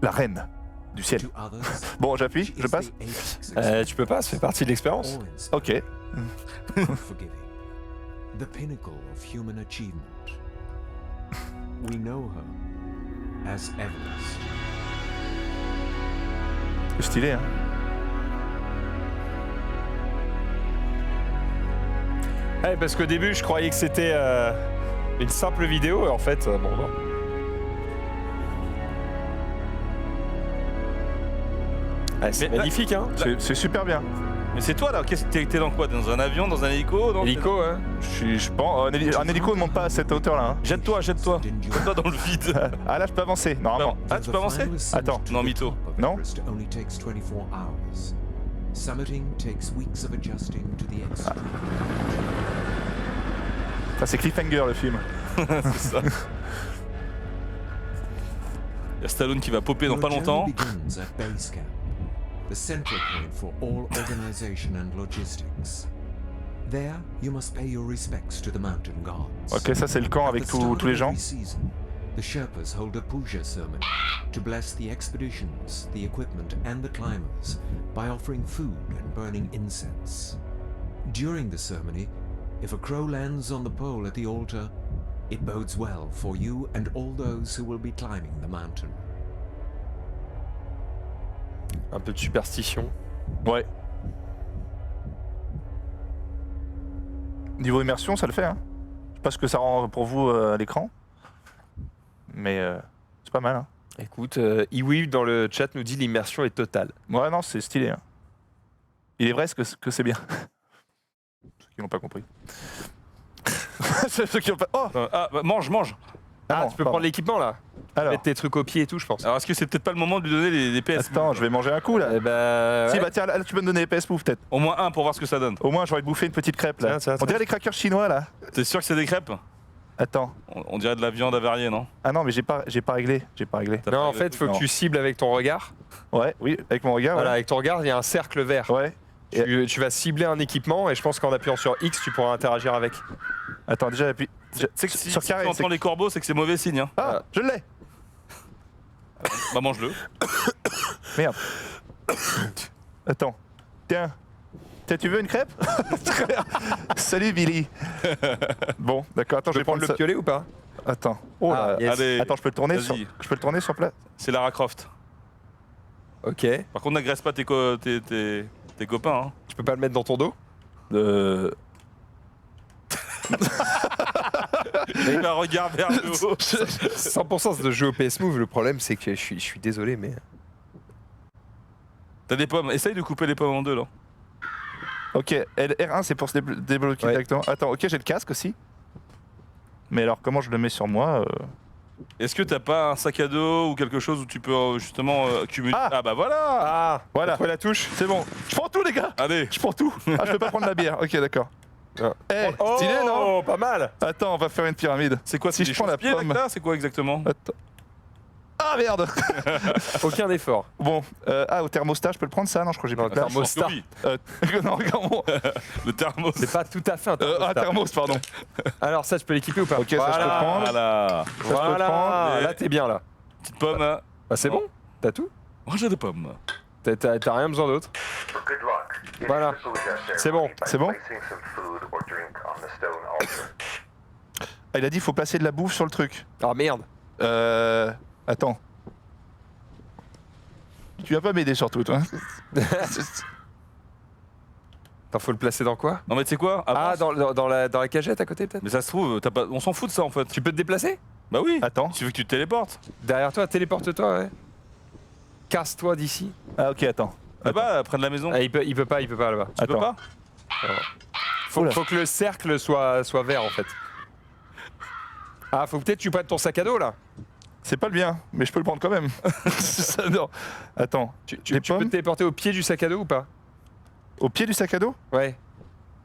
la reine du ciel. To others, Bon, she j'appuie, je is passe. the apex Tu peux pas, ça fait partie de l'expérience. Ok. forgiving, the pinnacle of human achievement. We know her as Everest. C'est stylé, hein. Ouais, parce qu'au début, je croyais que c'était une simple vidéo, et en fait, bon, non. Ouais, c'est Mais là- magnifique, hein. C'est super bien. Mais c'est toi là, t'es dans quoi? Dans un avion, dans un hélico? Hélico, hein. Je pense. Un hélico ne monte pas à cette hauteur-là. Hein. Jette-toi Jette-toi dans le vide. Ah là, je peux avancer, normalement. Ah, tu peux avancer? Attends. Non, mytho. Non. Only takes 24 hours. Summiting takes weeks of adjusting to the extra. Ça, c'est Cliffhanger le film. C'est ça. Il y a Stallone qui va popper dans pas longtemps. Your journey begins at base camp, the central point for all organization and logistics. There, you must pay your respects to the mountain gods. Ok, ça c'est le camp avec At the start tous les of gens. every season, the Sherpas hold a puja ceremony to bless the expeditions, the equipment, and the climbers by offering food and burning incense. During the ceremony, if a crow lands on the pole at the altar, it bodes well for you and all those who will be climbing the mountain. Un peu de superstition. Ouais. Niveau immersion, ça le fait. Hein. Je sais pas ce que ça rend pour vous à l'écran. Mais c'est pas mal. Hein. Écoute, Iwi dans le chat nous dit l'immersion est totale. Ouais, non, c'est stylé. Hein. Il est vrai que c'est bien. Ceux qui n'ont pas compris. Ceux qui n'ont pas. Oh Ah, bah, mange Ah, non, tu peux pardon. prendre l'équipement là. Alors, Mettre tes trucs au pied et tout, je pense. Alors est-ce que c'est peut-être pas le moment de lui donner les PS? attends, je vais manger un coup là. Eh ben, Si, ouais. bah tiens, là, tu peux me donner les PS Move peut-être. Au moins un pour voir ce que ça donne. Au moins, j'aurais bouffé une petite crêpe là. Tiens, On dirait les crackers chinois là. T'es sûr que c'est des crêpes? Attends. On dirait de la viande avariée, non? Ah non, mais j'ai pas réglé. T'as Non, pas en fait, faut Non. que tu cibles avec ton regard. Ouais, oui, avec mon regard. Voilà, avec ton regard, il y a un cercle vert. Ouais. Tu vas cibler un équipement et je pense qu'en appuyant sur X, tu pourras interagir avec. Attends, déjà, appuie. C'est que si Sur tu carré. c'est- entends les corbeaux, c'est que c'est mauvais signe. Hein. Ah, je l'ai. Bah mange-le. Merde. Attends. Tiens. Tu veux une crêpe? Salut Billy. Bon, d'accord. Attends, Je je vais prendre prendre le ça. piolet ou pas? Attends. Oh là. Ah, yes. Allez, Attends, je peux le tourner vas-y. Je peux le tourner sur place. C'est Lara Croft. Ok. Par contre, n'agresse pas tes copains. Hein. Tu peux pas le mettre dans ton dos? Il a un regard vers le haut. 100% c'est de jouer au PS Move. Le problème, c'est que je suis désolé, mais. T'as des pommes. Essaye de couper les pommes en deux là. Ok, R1 c'est pour se débloquer Ouais. directement. Attends, ok, j'ai le casque aussi. Mais alors, comment je le mets sur moi Est-ce que t'as pas un sac à dos ou quelque chose où tu peux justement cumuler? Ah. Bah voilà. Ah, Voilà. trouvé la touche. C'est bon. Je prends tout, les gars. Allez. Je prends tout. Ah, je peux pas prendre la bière. Ok, d'accord. Ah. Eh, Oh, stylé, non? pas mal. Attends, on va faire une pyramide. C'est quoi? Si c'est je prends la chausse-pieds, pomme. là, c'est quoi exactement? Attends. Ah merde. Aucun effort. Bon, au thermostat, je peux le prendre ça? Non, je crois que j'ai pas Non, de place. Je pense que thermostat. oui. Non, regarde mon. Le thermos. C'est pas tout à fait un thermostat. Thermos, pardon. Alors ça, tu peux l'équiper ou pas? Ok, ça, je peux Voilà. prendre. Voilà. Ça, je peux le Voilà. prendre. Là, t'es bien là. Petite pomme. Hein. Bah, c'est Non. bon. T'as tout. Manger des pommes. T'as rien besoin d'autre. Voilà. C'est bon. C'est bon? Ah, il a dit il faut placer de la bouffe sur le truc. Ah merde. Attends. Tu vas pas m'aider surtout, toi. Attends, faut le placer dans quoi? Non mais tu sais quoi? Ah, Avance. dans la cagette à côté peut-être? Mais ça se trouve, t'as pas... on s'en fout de ça en fait. Tu peux te déplacer? Bah oui. Attends. Tu veux que tu te téléportes? Derrière toi, téléporte-toi, ouais. Casse-toi d'ici. Ah, ok, attends. Là-bas, près de la maison. Ah, il peut pas là-bas. Tu peux attends. pas? Oula. Faut que le cercle soit vert en fait. Ah, faut peut-être que tu prennes ton sac à dos là. C'est pas le bien, mais je peux le prendre quand même. Ça, non. Attends. Tu Les peux pommes te téléporter au pied du sac à dos ou pas? Au pied du sac à dos? Ouais.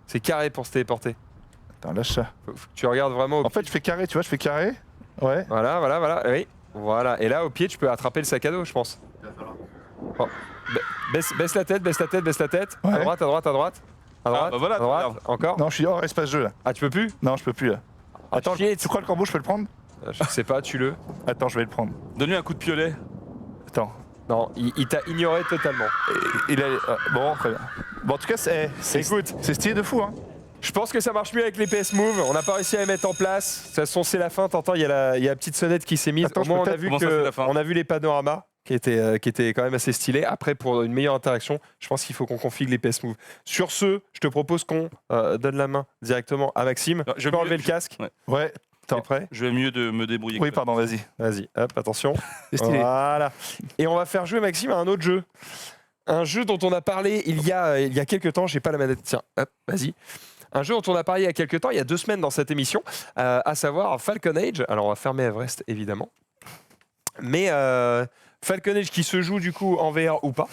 C'est carré pour se téléporter. Attends, lâche ça. Faut que tu regardes vraiment au En fait, je fais carré, tu vois, je fais carré. Ouais. Voilà. Oui. Voilà. Et là, au pied, tu peux attraper le sac à dos, je pense. Oh. Baisse la tête. Ouais. À droite. À droite. bah voilà, à droite. regarde. Encore. Non, je suis hors espace jeu là. Ah, tu peux plus? Non, je peux plus là. Attends, shit. tu crois le corbeau, je peux le prendre? Je sais pas, tue-le. Attends, je vais le prendre. Donne-lui un coup de piolet. Attends. Non, il t'a ignoré totalement. Il a. Bon, très bien. Bon, en tout cas, Écoute. c'est stylé de fou, hein. Je pense que ça marche mieux avec les PS Move. On n'a pas réussi à les mettre en place. De toute façon, c'est la fin. T'entends, il y a la petite sonnette qui s'est mise. Attends, Au je moins, peux on a peut-être- vu Comment ça, c'est la fin on a vu les panoramas qui étaient quand même assez stylés. Après, pour une meilleure interaction, je pense qu'il faut qu'on configure les PS Move. Sur ce, je te propose qu'on donne la main directement à Maxime. Non, Je peux enlever le casque. Ouais. Ouais. T'es Attends. prêt? Je vais mieux de me débrouiller. Oui, que pardon, vas-y. Vas-y, hop, attention. C'est stylé. Voilà. Et on va faire jouer Maxime à un autre jeu. Un jeu dont on a parlé il y a quelques temps, j'ai pas la manette, tiens, hop, vas-y. Un jeu dont on a parlé il y a quelques temps, il y a 2 semaines dans cette émission, à savoir Falcon Age. Alors on va fermer Everest évidemment. Mais Falcon Age qui se joue du coup en VR ou pas.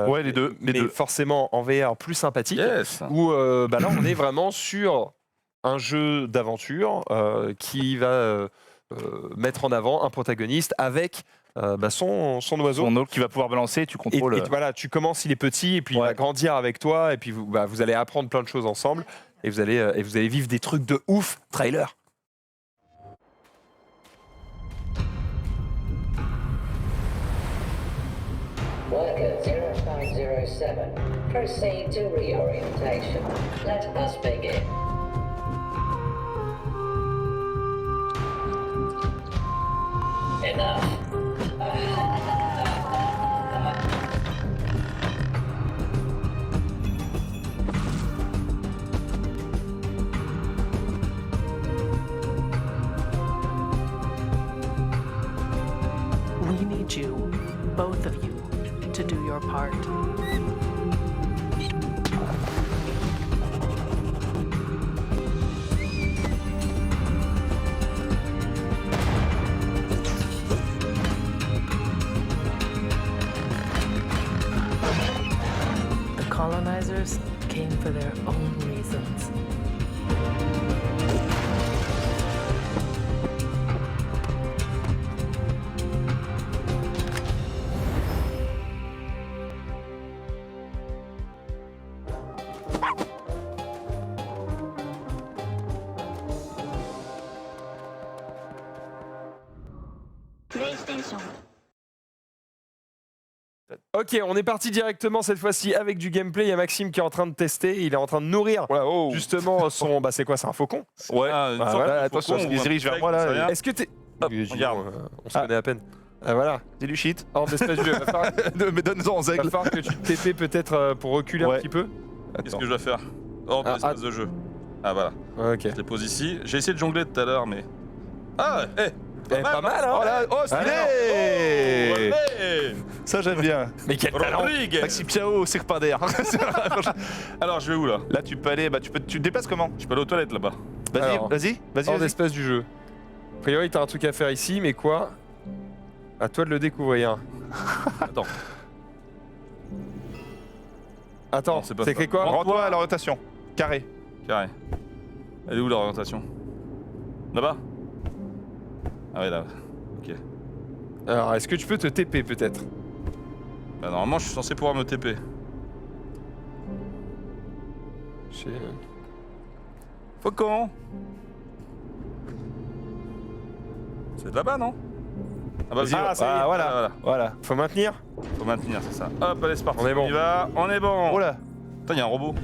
Ouais, les deux. Mais forcément en VR plus sympathique. Yes. Où là on est vraiment sur un jeu d'aventure qui va mettre en avant un protagoniste avec son oiseau. Son autre qui va pouvoir balancer, tu Et, contrôles. voilà, tu commences, il est petit, et puis il Ouais. va grandir avec toi, et puis vous allez apprendre plein de choses ensemble, et vous allez vivre des trucs de ouf. Trailer. Worker 0507, proceed to reorientation. Let us begin. Enough. We need you, both of you, to do your part. The colonizers came for their own reasons. Ok, on est parti directement cette fois-ci avec du gameplay. Il y a Maxime qui est en train de tester, il est en train de nourrir Voilà, oh. justement son. Bah c'est quoi, c'est un faucon. Ouais. Ah, une Ah, sorte voilà, de attention, faucon il se ou un dirige vers insecte, moi, là. j'en sais rien. Est-ce que t'es. Hop, Oui, regarde. on se connaît à peine. Voilà. Dis du shit. Hors d'espèce de jeu. Mais donne-en en Va aigle. falloir que tu te TP peut-être pour reculer un Ouais. petit peu. Qu'est-ce que je dois faire? Hors de Ah, l'espace de jeu. Ah voilà, Ok. je les pose ici. J'ai essayé de jongler tout à l'heure, mais. Ah, Pas mal, hein. Oh là, oh stylé. ouais. Ça j'aime bien. Mais quel talent. Rodrigue. Maxime Piao, c'est pas d'air. Alors je vais où là? Là tu peux aller, tu te déplaces comment? Je peux aller aux toilettes là-bas. Vas-y, Alors, vas-y, Hors vas-y. d'espèce du jeu. A priori, t'as un truc à faire ici, mais quoi? À toi de le découvrir. Attends. Attends, Non, c'est pas c'est ça. écrit quoi? Rends-toi à l'orientation. Carré. Carré. Elle est où l'orientation? Là-bas? Ah ouais là. Ok. Alors, est-ce que tu peux te TP peut-être? Bah normalement je suis censé pouvoir me TP. Chez- Faucon. C'est de là-bas non? Ah bah Vas-y, ah, ça y est. ah, voilà. Voilà. Faut maintenir? Faut maintenir, c'est ça. Hop, allez, c'est parti. On est bon. y va, on est bon. Oh là. Putain, y a un robot.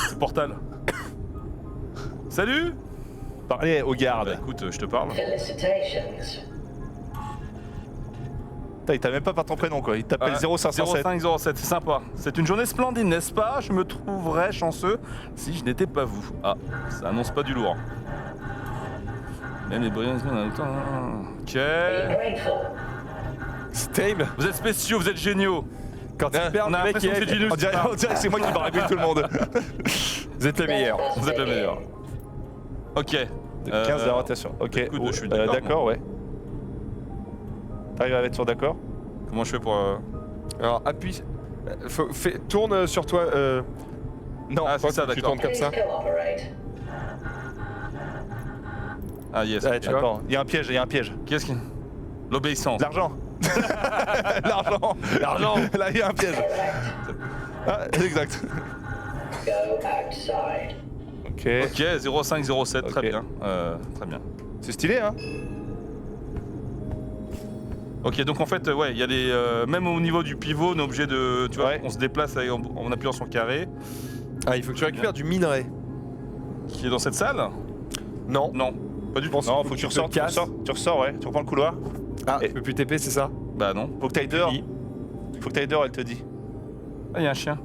C'est Portal. Salut. Parlez aux Bah gardes. écoute, je te parle. Felicitations. Putain, il t'a même pas par ton prénom quoi. Il t'appelle Ah, 0507. 0507, c'est sympa. C'est une journée splendide, n'est-ce pas? Je me trouverais chanceux si je n'étais pas vous. Ah, ça annonce pas du lourd. Même les brillants, on a le temps. Ok. Be grateful. C'est terrible. Vous êtes spéciaux, vous êtes géniaux. Quand ils perdent, On a le mec, l'impression que c'est Genius. On dirait que c'est moi qui baragouine tout le monde. vous êtes les meilleurs. Vous êtes le meilleur. Ok. 15 de rotation. Ok. écoute, je suis d'accord, D'accord, ouais. T'arrives à mettre sur d'accord? Comment je fais pour. Alors, appuie. Tourne sur toi. Non, ah, c'est ça, tu d'accord. tournes comme Please ça. cooperate. Ah, yes. Ouais, tu vois. D'accord. Il y a un piège, il y a un piège. Qu'est-ce qu'il. L'obéissance. L'argent. L'argent. L'argent. Là, il y a un piège. Ah, exact. Go outside. Ok. Ok, 0507, Ok. très bien. Très bien. C'est stylé, hein? Ok, donc en fait, ouais, il y a des. Même au niveau du pivot, on est obligé de. Tu vois, Ouais. on se déplace en appuyant sur le carré. Ah, il faut que tu récupères du minerai. Qui est dans cette salle? Non. Non, pas du tout. Non, faut que tu ressors, tu ressors, ouais. Tu reprends le couloir. Ah, Et- tu peux plus TP, c'est ça? Bah non. Faut que t'ailles dehors. Faut que t'ailles dehors, elle te dit. Ah, il y a un chien.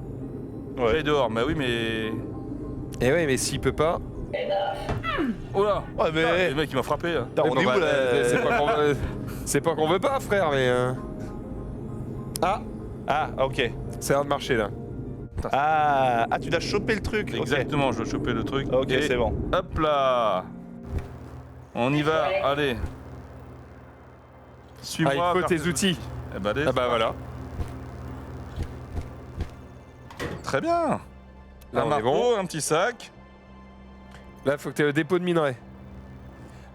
Ouais. J'allais dehors, bah oui, mais. Eh ouais, mais s'il peut pas. Oh là! Ouais, mais. Le mec, il m'a frappé. Là. Putain, on Eh est bon, où bah, là? c'est pas qu'on veut pas, frère, mais. Ah, Ah, ok. Ça a l'air de marcher là. Ah, tu dois choper le truc. ok. Exactement, je dois choper le truc. Ok, Et c'est bon. hop là. On y va, allez. Ah, Suis-moi. il faut vers tes outils. Eh ben, allez. Ah bah voilà. Très bien. Là, Un on est marteau, bon. un petit sac. Là, faut que tu aies le dépôt de minerai.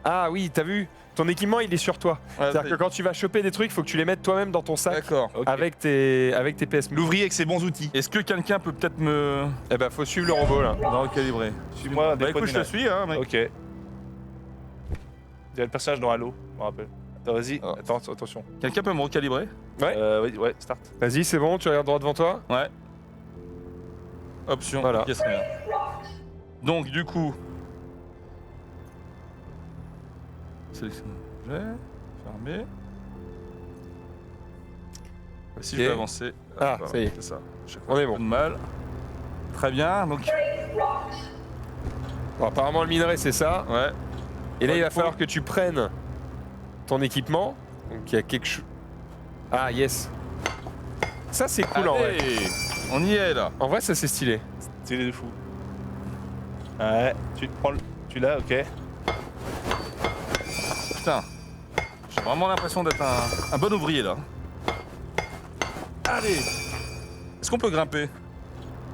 Ah oui, t'as vu? Ton équipement, il est sur toi. Ouais, C'est-à-dire que quand tu vas choper des trucs, il faut que tu les mettes toi-même dans ton sac D'accord. Ok. avec tes PS. L'ouvrier avec ses bons outils. Est-ce que quelqu'un peut peut-être me Eh ben, faut suivre le robot là. recalibrer? Suis-moi, Bah dépôt de écoute, je te minerai. suis, hein, mec. Ok. Il y a le personnage dans Halo, je me rappelle. Attends, vas-y. Ah. Attends, attention. Quelqu'un peut me recalibrer? Oui, ouais, start. Vas-y, c'est bon, tu regardes droit devant toi. Ouais. Option. Voilà. Yes, rien. Donc, du coup. Sélectionner l'objet. Fermer. Si Ok. je veux avancer. Ah, voilà, ça y est. C'est ça. Chaque On est fois, bon. pas de mal. Très bien. Donc, Bon, apparemment, le minerai, c'est ça. ouais. Et là, Ouais, il va du coup- falloir que tu prennes ton équipement. Donc, il y a quelque chose. Ah, yes. Ça, c'est cool en vrai. Allez, on y est là. En vrai, ça, c'est stylé. C'est de fou. Ouais, tu prends le. Tu l'as, ok. Putain. J'ai vraiment l'impression d'être un bon ouvrier là. Allez. Est-ce qu'on peut grimper?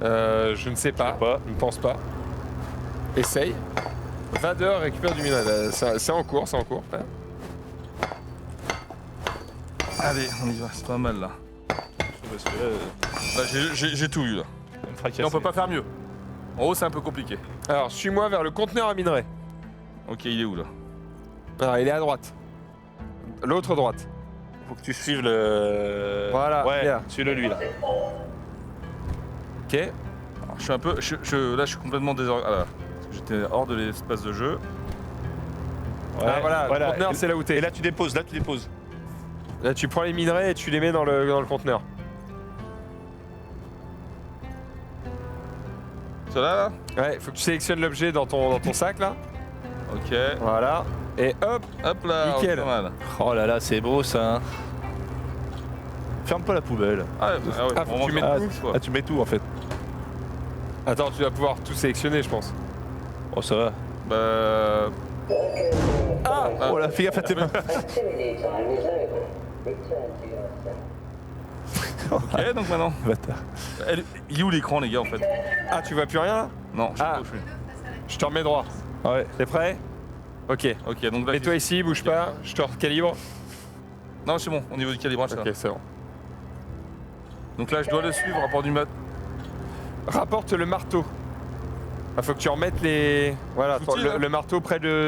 Je ne sais pas. pas. Je ne pense pas. Essaye. Vader récupère du minerai. Bah, c'est en cours, c'est en cours. frère. Allez, on y va. C'est pas mal là. Parce que là, Là, j'ai tout eu là. ça me fracasse. Et on peut pas faire mieux. En haut, c'est un peu compliqué. Alors, suis-moi vers le conteneur à minerai. Ok, il est où là? Ah, il est à droite. L'autre droite. Faut que tu suives le. Voilà, Ouais, là. suis-le lui là. Ok. Alors, je suis un peu. Là, je suis complètement désorienté. Ah, là. Parce que j'étais hors de l'espace de jeu. Ouais, Ah, voilà, le conteneur, c'est là où t'es. Et là, tu déposes, Là, tu prends les minerais et tu les mets dans le conteneur. Cela là? Ouais, faut que tu sélectionnes l'objet dans ton sac là. Ok. Voilà. Et hop. Hop là, Nickel. pas mal. Oh là là, c'est beau ça. Ferme pas la poubelle. Ah, ouais, Ah, faut que tu mettes vraiment, tout. quoi. Ah, tu mets tout en fait. Attends, tu vas pouvoir tout sélectionner, je pense. Oh, ça va. Bah. Ah, Oh là, fais gaffe à tes mains. Activity time is over. Return to your cell. Ok, donc maintenant. Bâtard. Il est où l'écran, les gars, en fait? Ah, tu vois plus rien là? Non, je sais Ah. pas où je suis. Je te remets droit. Ouais. T'es prêt? Ok. Ok, donc là. Mets-toi ici, bouge pas. Je te recalibre. Non, c'est bon, au niveau du calibrage, ça va. Ok, c'est bon. Donc là, je dois le suivre, rapport du mat. Rapporte le marteau. Ah, faut que tu remettes les. Voilà, Outils, là. le marteau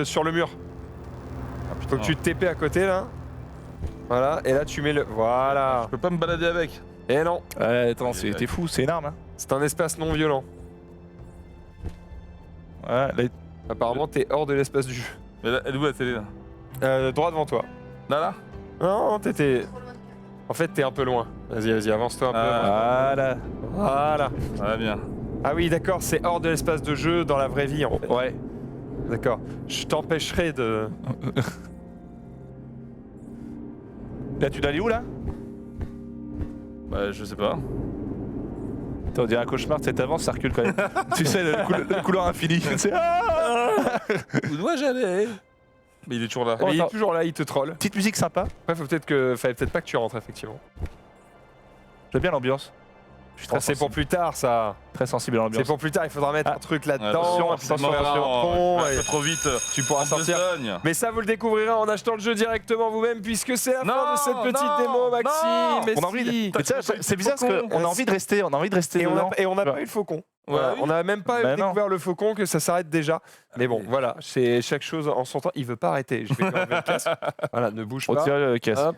sur le mur. Ah, putain, Faut que tu te TP à côté là. Voilà, et là tu mets le. Voilà. Je peux pas me balader avec. Et non, Ouais, attends, t'es fou, c'est énorme. Hein. c'est un espace non violent. Ouais, là, Apparemment, t'es hors de l'espace du jeu. Mais là, elle est où la télé là? Droit devant toi. Là Non, t'étais. En fait, t'es un peu loin. Vas-y, avance-toi un peu. voilà. Voilà. Ça va bien. Ah oui, d'accord, c'est hors de l'espace de jeu dans la vraie vie en fait. Ouais. D'accord. Je t'empêcherai de. Là, tu dois aller où là? Bah, je sais pas. Attends, on dirait un cauchemar, tu sais, t'avances, ça recule quand même. Tu sais, le couloir infini. Tu sais, ah Où dois-je aller? Mais il est toujours là. Mais il est attends. toujours là, il te troll. Petite musique sympa. Ouais, fallait peut-être pas que tu rentres effectivement. J'aime bien l'ambiance. Je suis Ça, c'est pour plus tard, ça. très sensible à C'est l'ambiance. pour plus tard, il faudra mettre Ah. un truc Attention, là-dedans. attention, attention, et trop vite. tu pourras sortir. Besogne. Mais ça, vous le découvrirez en achetant le jeu directement vous-même, puisque c'est la fin Non, de cette petite non, démo, Maxime. non. Mais On a envie de... si. Mais tu sais, c'est bizarre parce qu'on a envie de rester, Et on dedans. n'a pas eu le faucon. Voilà, oui. on n'a même pas Bah non. découvert le faucon, que ça s'arrête déjà. Mais bon, voilà, c'est chaque chose en son temps. Il veut pas arrêter. Je vais lui enlever le casque. Voilà, ne bouge pas. Retirer le casque. Hop.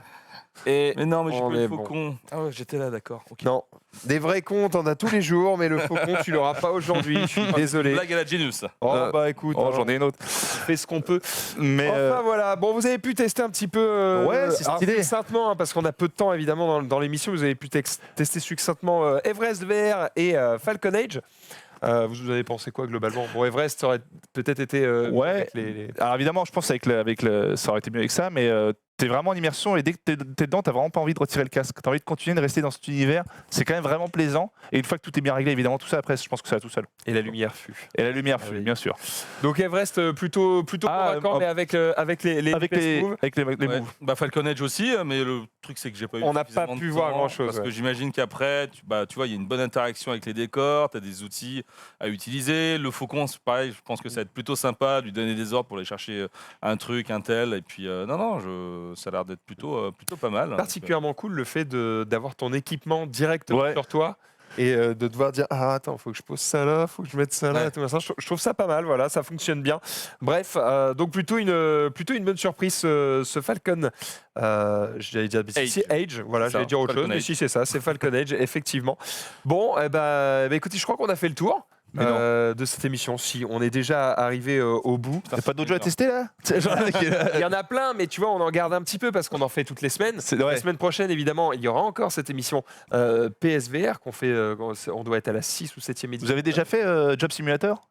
Et Mais non, mais j'ai on pas est le bon. faucon. Ah ouais, j'étais là, d'accord. Ok. non, des vrais comptes, on a tous les jours, mais le faucon, tu l'auras pas aujourd'hui. Je suis désolé. Blague à la Genius. Oh bah écoute, Oh, j'en ai une autre. on fait ce qu'on peut. Mais Enfin voilà, bon vous avez pu tester un petit peu Ouais, c'est stylé. succinctement, hein, parce qu'on a peu de temps évidemment dans l'émission, vous avez pu tester succinctement Everest VR et Falcon Age. Vous avez pensé quoi globalement? Bon, Everest ça aurait peut-être été Ouais. avec les... alors évidemment, je pense avec ça aurait été mieux avec ça, mais C'est vraiment en immersion et dès que t'es dedans, t'as vraiment pas envie de retirer le casque. T'as envie de continuer de rester dans cet univers. C'est quand même vraiment plaisant. Et une fois que tout est bien réglé, évidemment, tout ça après, je pense que ça va tout seul. Et la lumière fut. Et la lumière, Ah oui. bien sûr. Donc Everest plutôt convaincant, mais avec les Avec les Ouais. moves. Bah, Falcon Edge aussi, mais le truc c'est que j'ai pas eu On n'a pas suffisamment pu de voir temps, grand-chose, parce ouais. que j'imagine qu'après tu vois il y a une bonne interaction avec les décors, tu as des outils à utiliser, le faucon c'est pareil, je pense que ça va être plutôt sympa de lui donner des ordres pour aller chercher un truc, un tel et puis ça a l'air d'être plutôt pas mal. particulièrement cool le fait d'avoir ton équipement direct Ouais. sur toi et de devoir dire ah attends faut que je pose ça là, faut que je mette ça là, Ouais. et tout ça. Je trouve ça pas mal, voilà, ça fonctionne bien. Bref, donc plutôt une bonne surprise ce Falcon. J'allais dire c'est Age, voilà, C'est ça, j'allais dire autre Falcon chose, mais Age. si c'est ça, c'est Falcon Age effectivement. Bon, écoutez, je crois qu'on a fait le tour. Mais non. De cette émission, si on est déjà arrivé au bout. T'as pas d'autres jeux à tester là? Il y en a plein, mais tu vois, on en garde un petit peu parce qu'on en fait toutes les semaines. C'est- La ouais. semaine prochaine, évidemment, il y aura encore cette émission PSVR qu'on fait. On doit être à la 6 ou 7e édition. Vous avez déjà fait Job Simulator?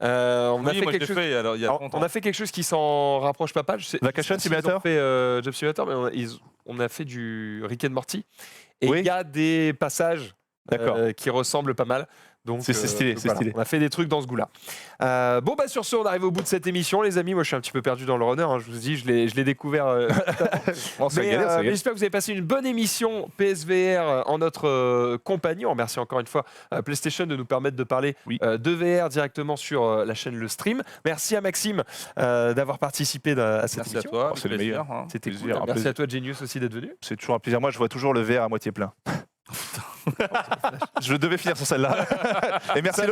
On a Oui, fait moi je quelque l'ai chose. fait alors, il y a Alors, 30 on ans. a fait quelque chose qui s'en rapproche pas mal. Je sais, Vacation je sais pas s'ils Simulator ont fait Job Simulator, mais on a fait du Rick and Morty. Et Oui. il y a des passages D'accord. qui ressemblent pas mal. Donc, C'est stylé, donc c'est voilà, stylé. on a fait des trucs dans ce goût-là. Bon, sur ce, on arrive au bout de cette émission, les amis. Moi, je suis un petit peu perdu dans le runner. Hein, je vous dis, je l'ai découvert. Bon, c'est Mais, galère, c'est mais galère. j'espère que vous avez passé une bonne émission PSVR en notre compagnie. On remercie encore une fois PlayStation de nous permettre de parler Oui. de VR directement sur la chaîne Le Stream. Merci à Maxime d'avoir participé à cette Merci à émission. toi, Oh, c'est le plaisir, meilleur. hein. C'était cool. Plaisir, un Merci plaisir. à toi, Genius, aussi d'être venu. C'est toujours un plaisir. Moi, je vois toujours le verre à moitié plein. Je devais finir sur celle-là. Et merci.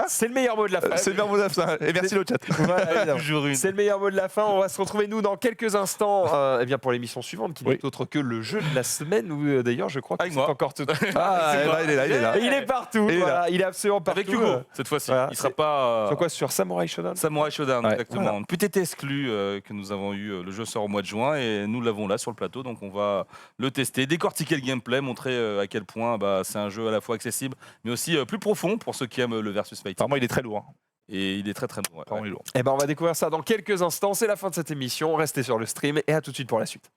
C'est le meilleur mot de la fin. C'est le meilleur mot de la fin. Et merci le chat. Voilà, évidemment. Toujours une. C'est le meilleur mot de la fin. On va se retrouver, nous, dans quelques instants eh bien, pour l'émission suivante, qui Oui. n'est autre que le jeu de la semaine, où d'ailleurs, je crois que Avec c'est moi. encore tout. Ah, C'est eh moi. ben, il est là, il est là. Et il est partout. Il est Voilà, il est absolument partout. Avec Hugo cette fois-ci. Voilà, Il sera c'est- pas Sur quoi Sur Samurai Shodown Samurai Shodown, Ouais. exactement. Peut-être exclu que nous avons eu. Le jeu sort au mois de juin et nous l'avons là sur le plateau, donc on va le tester, décortiquer le gameplay, montrer à quel point c'est un jeu à la fois accessible, mais aussi plus profond pour ceux qui aiment le versus fighting. Apparemment, il est très lourd. hein. Et il est très très bon. ouais. Apparemment, il est lourd. Eh ben, on va découvrir ça dans quelques instants. C'est la fin de cette émission. Restez sur le stream et à tout de suite pour la suite.